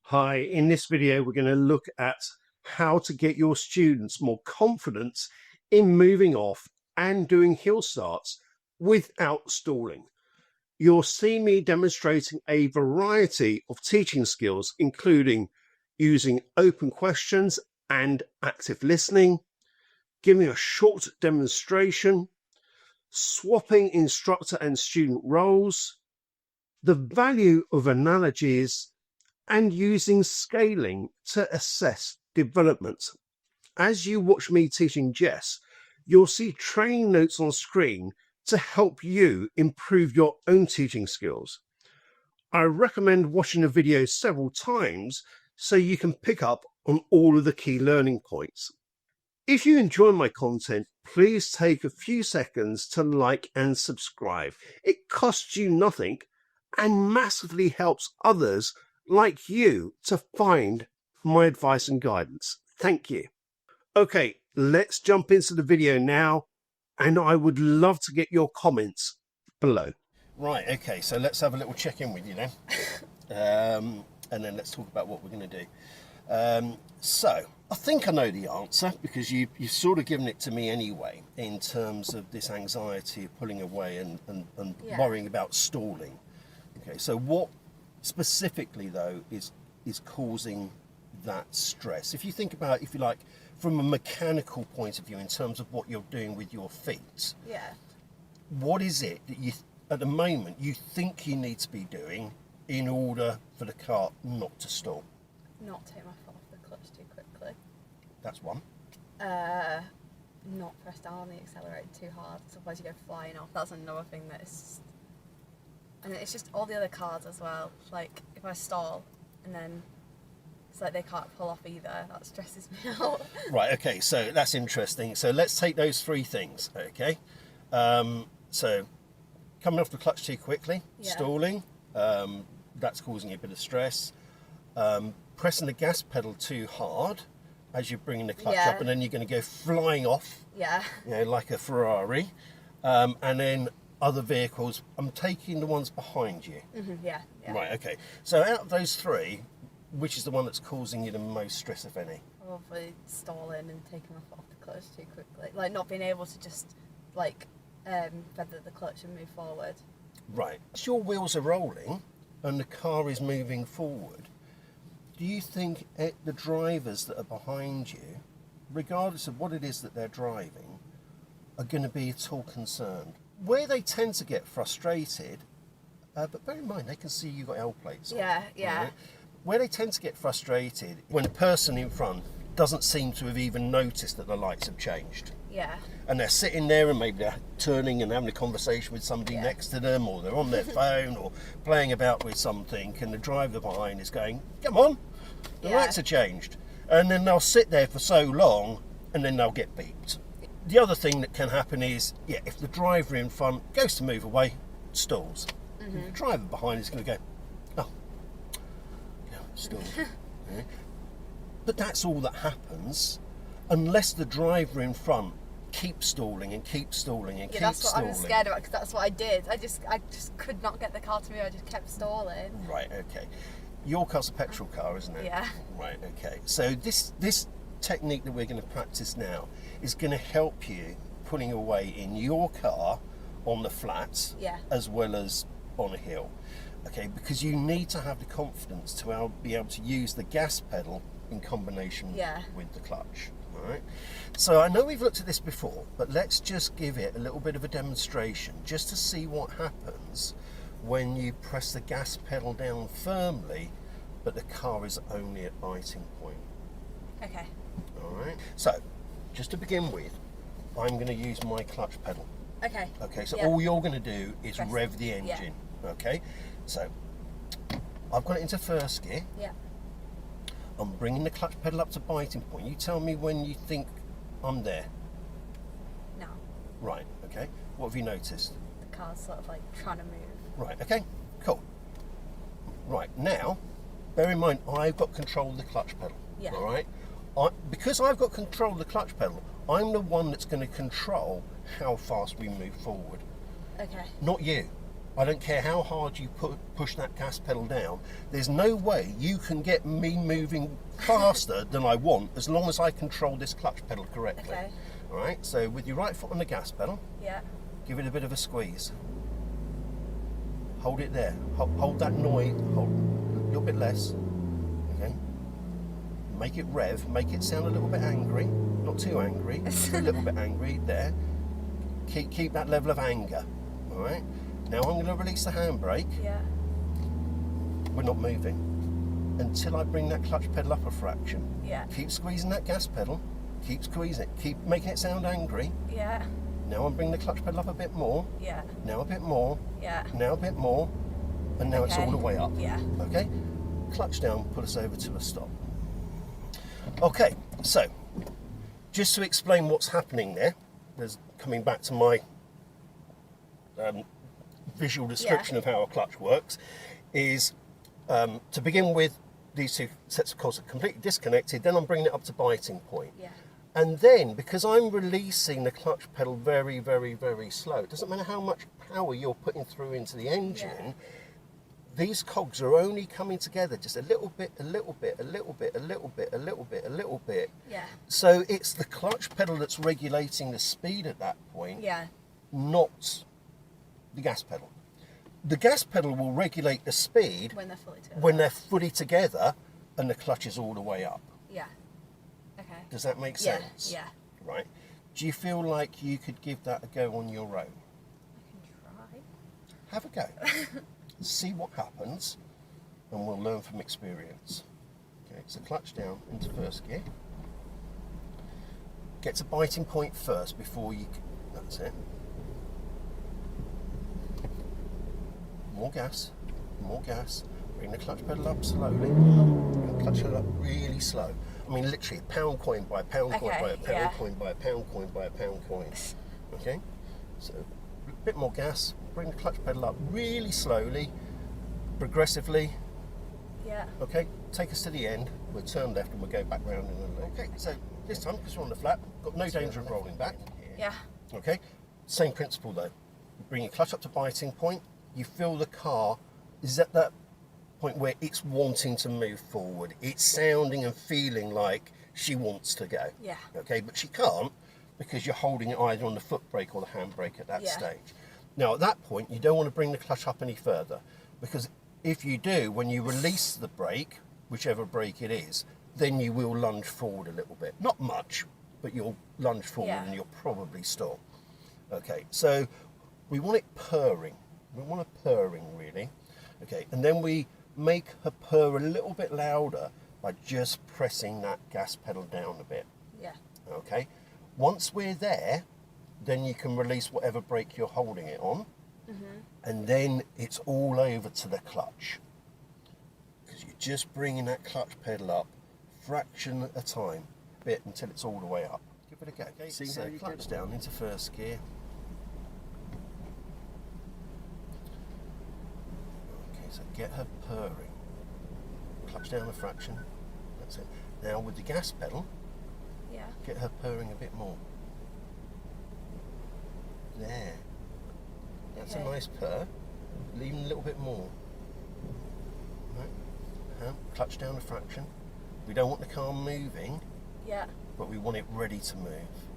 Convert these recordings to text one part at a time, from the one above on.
Hi, in this video, we're going to look at how to get your students more confidence in moving off and doing hill starts without stalling. You'll see me demonstrating a variety of teaching skills, including using open questions and active listening, giving a short demonstration, swapping instructor and student roles, the value of analogies, and using scaling to assess development. As you watch me teaching Jess, you'll see training notes on screen to help you improve your own teaching skills. I recommend watching the video several times so you can pick up on all of the key learning points. If you enjoy my content, please take a few seconds to like and subscribe. It costs you nothing and massively helps others like you to find my advice and guidance. Thank you. Okay, let's jump into the video now, and I would love to get your comments below. Right, okay, so let's have a little check-in with you then. And then let's talk about what we're going to do. So, I think I know the answer because you've sort of given it to me anyway in terms of this anxiety of pulling away and worrying about stalling. Okay, so what specifically though is causing that stress? If you think about, if you like, from a mechanical point of view in terms of what you're doing with your feet, what is it that you at the moment you think you need to be doing in order for the car not to stall? Not take my foot off the clutch too quickly. That's one. Not press down on the accelerator too hard, so otherwise you go flying off. That's another thing that is. And it's just all the other cars as well. Like, if I stall and then it's like they can't pull off either, that stresses me out. Right, okay, so that's interesting. So let's take those three things, okay? So, coming off the clutch too quickly, stalling, that's causing you a bit of stress. Pressing the gas pedal too hard as you're bringing the clutch up, and then you're going to go flying off, you know, like a Ferrari. And then other vehicles, I'm taking the ones behind you. Right, okay. So out of those three, which is the one that's causing you the most stress, if any? Probably stalling and taking my foot off the clutch too quickly. Like, not being able to just, like, feather the clutch and move forward. Right. As your wheels are rolling and the car is moving forward, do you think the drivers that are behind you, regardless of what it is that they're driving, are going to be at all concerned? Where they tend to get frustrated, but bear in mind they can see you've got L plates on. Right? Where they tend to get frustrated when the person in front doesn't seem to have even noticed that the lights have changed. And they're sitting there and maybe they're turning and having a conversation with somebody next to them, or they're on their phone or playing about with something, and the driver behind is going, come on, the lights are changed. And then they'll sit there for so long and then they'll get beeped. The other thing that can happen is, if the driver in front goes to move away, stalls. The driver behind is going to go, oh, stalled. But that's all that happens unless the driver in front keeps stalling and keeps stalling and keeps stalling. That's what I was scared about, because that's what I did. I just could not get the car to move. I just kept stalling. Right, okay. Your car's a petrol car, isn't it? Yeah. Right, okay. So this technique that we're going to practice now is going to help you pulling away in your car on the flats as well as on a hill. Okay, because you need to have the confidence to be able to use the gas pedal in combination with the clutch. All right. So I know we've looked at this before, but let's just give it a little bit of a demonstration just to see what happens when you press the gas pedal down firmly, but the car is only at biting point. Okay. All right. So, just to begin with, I'm going to use my clutch pedal. Okay. Okay. So all you're going to do is rev the engine. Okay. So, I've got it into first gear. I'm bringing the clutch pedal up to biting point. You tell me when you think I'm there. No. Right. Okay. What have you noticed? The car's sort of like trying to move. Right. Okay. Cool. Right. Now, bear in mind, I've got control of the clutch pedal. All right. Because I've got control of the clutch pedal, I'm the one that's going to control how fast we move forward. Okay. Not you. I don't care how hard you push that gas pedal down. There's no way you can get me moving faster than I want as long as I control this clutch pedal correctly. Okay. All right, so with your right foot on the gas pedal, Yeah. give it a bit of a squeeze. Hold it there. Hold that noise. Hold a little bit less. Okay. Make it rev. Make it sound a little bit angry. Not too angry. A little bit angry. There. Keep that level of anger. All right. Now I'm going to release the handbrake. Yeah. We're not moving until I bring that clutch pedal up a fraction. Yeah. Keep squeezing that gas pedal. Keep squeezing it. Keep making it sound angry. Yeah. Now I'm bringing the clutch pedal up a bit more. Yeah. Now a bit more. Yeah. Now a bit more. And now it's Okay. all the way up. Yeah. Okay? Clutch down, put us over to a stop. Okay, so just to explain what's happening there, there's coming back to my visual description of how a clutch works, is to begin with, these two sets of coils are completely disconnected, then I'm bringing it up to biting point. Yeah. And then, because I'm releasing the clutch pedal very, very, very slow, it doesn't matter how much power you're putting through into the engine, these cogs are only coming together just a little bit, a little bit, a little bit, a little bit, a little bit, a little bit. Yeah. So it's the clutch pedal that's regulating the speed at that point, Yeah. not the gas pedal. The gas pedal will regulate the speed When they're fully together. when they're fully together and the clutch is all the way up. Yeah. Okay. Does that make Yeah. sense? Yeah. Right. Do you feel like you could give that a go on your own? I can try. Have a go. See what happens, and we'll learn from experience. Okay, so clutch down into first gear. Get to biting point first before you. That's it. More gas, more gas. Bring the clutch pedal up slowly. Bring the clutch pedal up really slow. I mean, literally pound coin by pound coin Okay, by a pound yeah. coin by a pound coin by a pound coin. Okay, so a bit more gas. Bring the clutch pedal up really slowly, progressively. Yeah. Okay, take us to the end. We'll turn left and we'll go back round in a loop. Okay, so this time, because we're on the flat, got no danger of rolling back. Yeah. Okay, same principle though. You bring your clutch up to biting point, you feel the car is at that point where it's wanting to move forward. It's sounding and feeling like she wants to go. Yeah. Okay, but she can't because you're holding it either on the foot brake or the handbrake at that Yeah. stage. Now at that point, you don't want to bring the clutch up any further because if you do, when you release the brake, whichever brake it is, then you will lunge forward a little bit. Not much, but you'll lunge forward Yeah. and you'll probably stop. Okay, so we want it purring. We want a purring really. Okay, and then we make her purr a little bit louder by just pressing that gas pedal down a bit. Yeah. Okay, once we're there, then you can release whatever brake you're holding it on, and then it's all over to the clutch because you're just bringing that clutch pedal up fraction at a time, bit until it's all the way up. Give it a go. Okay, See so how you clutch get- down into first gear. Okay, so get her purring. Clutch down a fraction. That's it. Now with the gas pedal, Yeah. get her purring a bit more. There. That's Okay. a nice purr. Leave a little bit more. Right. Clutch down a fraction. We don't want the car moving, Yeah. but we want it ready to move.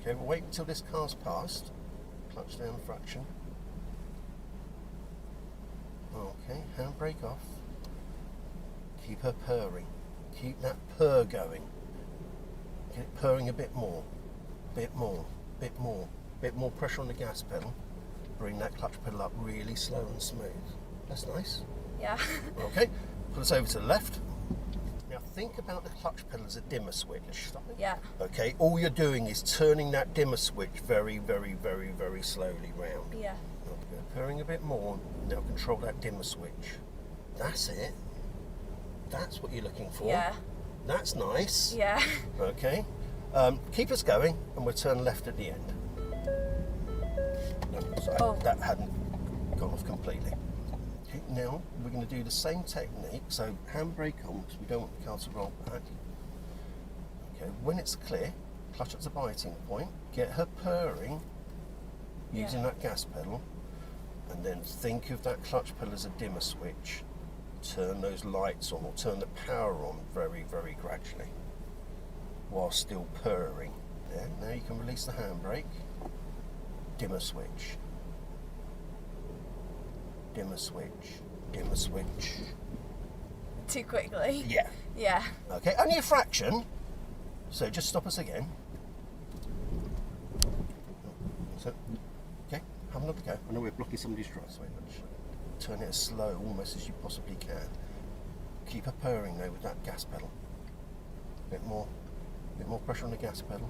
Okay, we'll wait until this car's passed. Clutch down a fraction. Okay, handbrake off. Keep her purring. Keep that purr going. Get it purring a bit more. Bit more. Bit more. Bit more pressure on the gas pedal. Bring that clutch pedal up really slow and smooth. That's nice. Yeah. Okay, put us over to the left. Now think about the clutch pedal as a dimmer switch. Stop it. Yeah. Okay, all you're doing is turning that dimmer switch very, very, very, very slowly round. Yeah. Okay, purring a bit more, now control that dimmer switch. That's it. That's what you're looking for. Yeah. That's nice. Yeah. Okay, keep us going and we'll turn left at the end. No, sorry, Oh. that hadn't gone off completely. Okay, now we're going to do the same technique, so handbrake on because we don't want the car to roll back. Okay, when it's clear, clutch up to biting point, get her purring using Yeah. that gas pedal, and then think of that clutch pedal as a dimmer switch. Turn those lights on, or turn the power on very, very gradually, while still purring. There, now you can release the handbrake. Dimmer switch. Dimmer switch. Dimmer switch. Too quickly. Yeah. Yeah. Okay, only a fraction. So just stop us again. So, okay, have another go. I know we're blocking somebody's drive so much. Turn it as slow almost as you possibly can. Keep a purring though with that gas pedal. Bit more pressure on the gas pedal.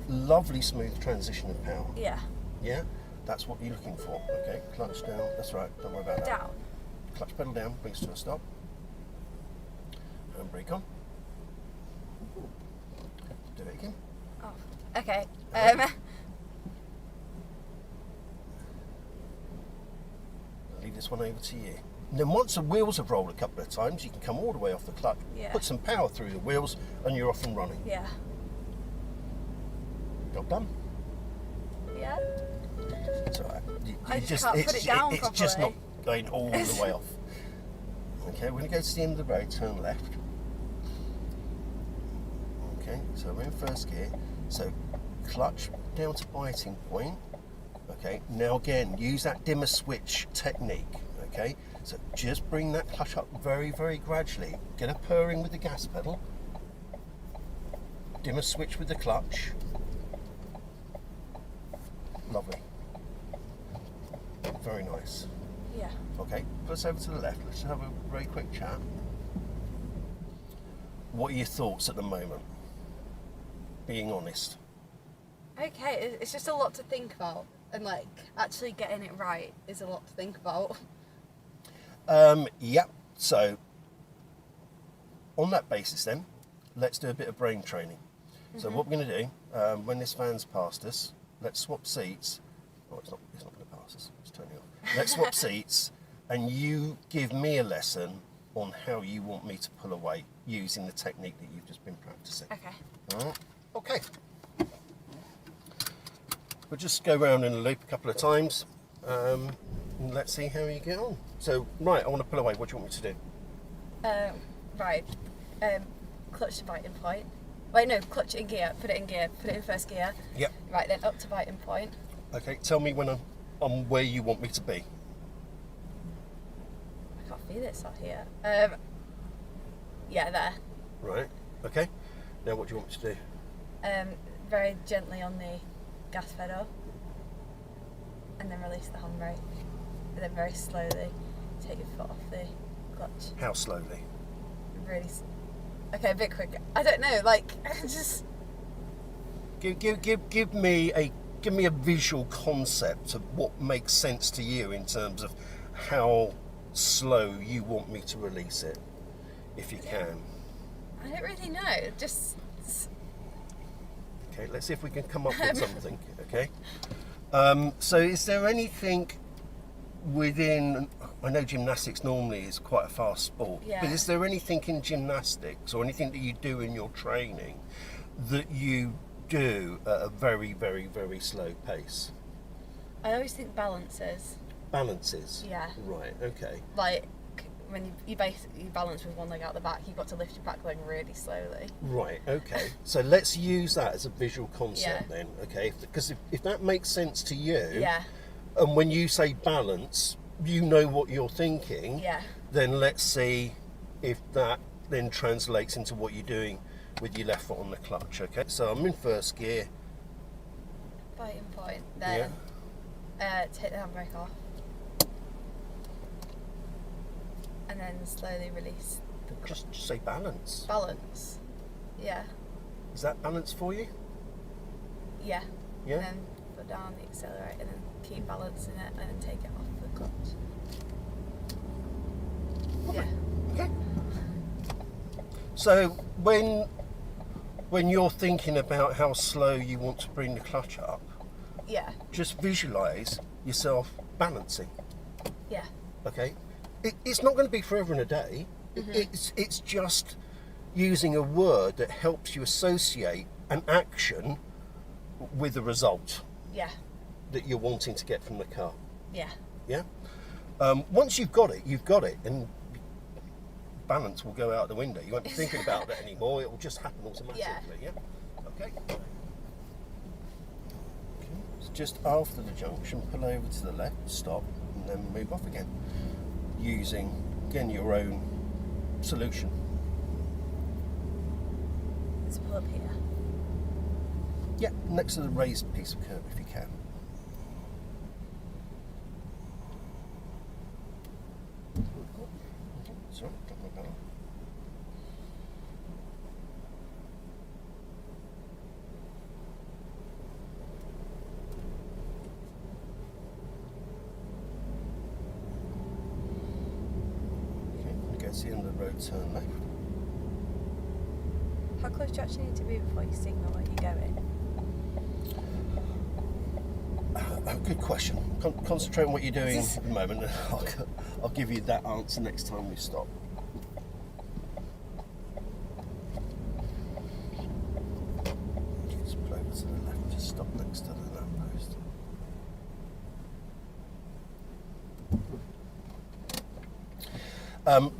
Lovely smooth transition of power. Yeah. Yeah, that's what you're looking for. Okay, clutch down. That's right. Don't worry about that. Down. Clutch pedal down brings to a stop. Handbrake on. Do it again. Oh. Okay. Leave this one over to you. And then once the wheels have rolled a couple of times, you can come all the way off the clutch, Yeah. put some power through the wheels, and you're off and running. Yeah. Job done. Yeah. It's all right. I just can't put it down it's just not properly. going all the way off. Okay, we're going to go to the end of the road, turn left. Okay, so we're in first gear. So clutch down to biting point. Okay, now again, use that dimmer switch technique. Okay, so just bring that clutch up very, very gradually. Get a purring with the gas pedal. Dimmer switch with the clutch. Lovely. Very nice. Yeah. Okay, put us over to the left. Let's have a very quick chat. What are your thoughts at the moment? Being honest. Okay, it's just a lot to think about, and like actually getting it right is a lot to think about. Yep. So on that basis, then let's do a bit of brain training. So what we're going to do when this van's past us, let's swap seats. Oh, it's not going to pass us. It's turning off. Let's swap seats, and you give me a lesson on how you want me to pull away using the technique that you've just been practicing. Okay. All right. Okay. We'll just go round in a loop a couple of times, and let's see how you get on. So, right, I want to pull away. What do you want me to do? Right. Clutch to biting point. Wait, no, clutch in gear. Put it in first gear. Yep. Right, then up to biting point. Okay, tell me when I'm where you want me to be. I can't feel it out here. Yeah, there. Right. Okay. Now, what do you want me to do? Very gently on the gas pedal, and then release the handbrake, and then very slowly take your foot off the clutch. How slowly? Really. Okay, a bit quicker. I don't know. Like just. Give me a visual concept of what makes sense to you in terms of how slow you want me to release it, if you can. I don't really know. Just. Okay, let's see if we can come up with something. Okay. So, is there anything within? I know gymnastics normally is quite a fast sport, Yeah. but is there anything in gymnastics or anything that you do in your training that you do at a very, very, very slow pace? I always think balances. Balances. Yeah. Right. Okay. Like when you basically balance with one leg out the back, you've got to lift your back leg really slowly. Right. Okay. So let's use that as a visual concept Yeah. then. Okay. Because if that makes sense to you. Yeah. And when you say balance, you know what you're thinking. Yeah. Then let's see if that then translates into what you're doing with your left foot on the clutch. Okay. So I'm in first gear. Biting point. Then take the handbrake off. And then slowly release the clutch. Just say balance. Balance. Yeah. Is that balance for you? Yeah. Yeah? And then put down the accelerator and then keep balancing it and then take it off the clutch. Yeah. Okay. So when you're thinking about how slow you want to bring the clutch up, Yeah. just visualize yourself balancing. Yeah. Okay, it's not going to be forever and a day. It's just using a word that helps you associate an action with a result Yeah. that you're wanting to get from the car. Yeah. Yeah. Once you've got it, and balance will go out the window. You won't be thinking about that anymore. It will just happen automatically. Yeah. Okay. So just after the junction, pull over to the left, stop, and then move off again, using again your own solution. Let's pull up here. Yeah, next to the raised piece of curb if you can. Sorry, got my bell. Okay, when you get to the end of the road, turn left. How close do you actually need to be before you signal where you're going? Good question. Concentrate on what you're doing at the moment, and I'll give you that answer next time we stop. Just pull over to the left, just stop next to the lamppost.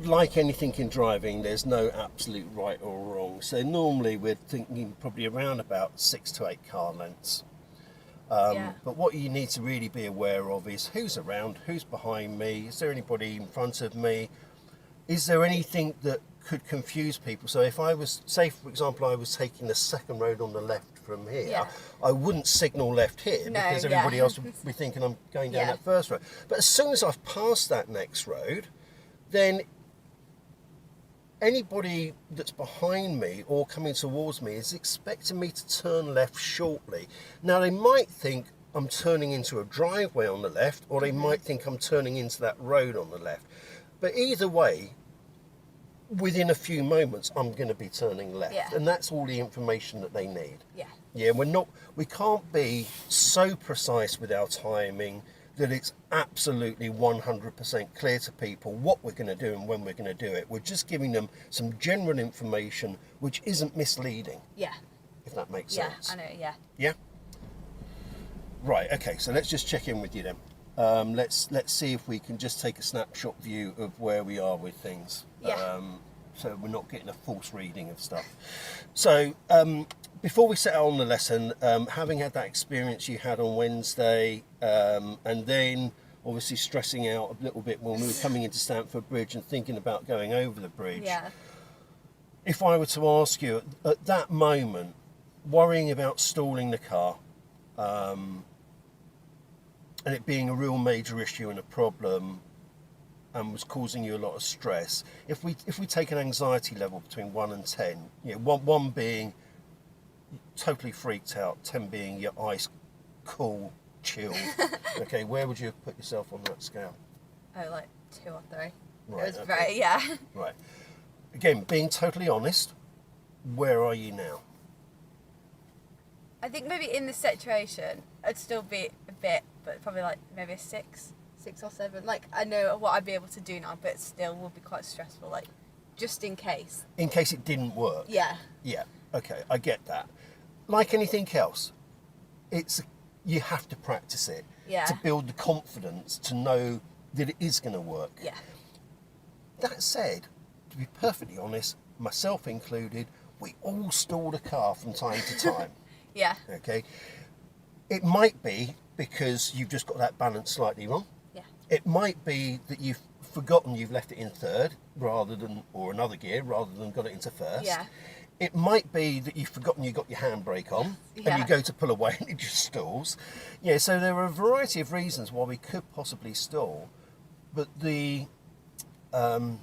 Like anything in driving, there's no absolute right or wrong. So normally we're thinking probably around about 6 to 8 car lengths. But what you need to really be aware of is who's around, who's behind me, is there anybody in front of me, is there anything that could confuse people? So if I was, say for example, I was taking the second road on the left from here, I wouldn't signal left here because everybody else would be thinking I'm going down that first road. But as soon as I've passed that next road, then anybody that's behind me or coming towards me is expecting me to turn left shortly. Now they might think I'm turning into a driveway on the left, or they might think I'm turning into that road on the left. But either way, within a few moments, I'm going to be turning left, and that's all the information that they need. Yeah, we can't be so precise with our timing that it's absolutely 100% clear to people what we're going to do and when we're going to do it. We're just giving them some general information which isn't misleading. Yeah. If that makes sense. Yeah, I know, yeah. Yeah? Right, okay, so let's just check in with you then. Let's see if we can just take a snapshot view of where we are with things. Yeah. So we're not getting a false reading of stuff. So before we set out on the lesson, having had that experience you had on Wednesday, and then obviously stressing out a little bit when we were coming into Stamford Bridge and thinking about going over the bridge. Yeah. If I were to ask you at that moment, worrying about stalling the car, and it being a real major issue and a problem, and was causing you a lot of stress. If we take an anxiety level between 1 and 10, one being totally freaked out, 10 being your ice cool, chilled. Okay, where would you put yourself on that scale? Oh, like 2 or 3. Right, It was very, yeah. Right. Again, being totally honest, where are you now? I think maybe in this situation, I'd still be a bit, but probably like maybe a 6 or 7. Like, I know what I'd be able to do now, but it still would be quite stressful, like, just in case. In case it didn't work? Yeah. Yeah, okay, I get that. Like anything else, you have to practice it to build the confidence to know that it is going to work. Yeah. That said, to be perfectly honest, myself included, we all stalled a car from time to time. Yeah. Okay. It might be because you've just got that balance slightly wrong. Yeah. It might be that you've forgotten you've left it in third or another gear rather than got it into first. Yeah. It might be that you've forgotten you got your handbrake on and you go to pull away and it just stalls. Yeah, so there are a variety of reasons why we could possibly stall, but I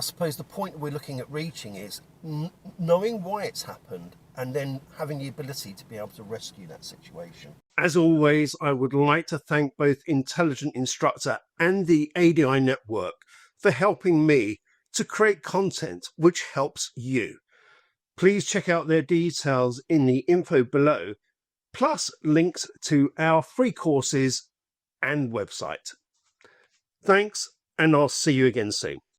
suppose the point we're looking at reaching is knowing why it's happened and then having the ability to be able to rescue that situation. As always, I would like to thank both Intelligent Instructor and the ADI Network for helping me to create content which helps you. Please check out their details in the info below, plus links to our free courses and website. Thanks, and I'll see you again soon.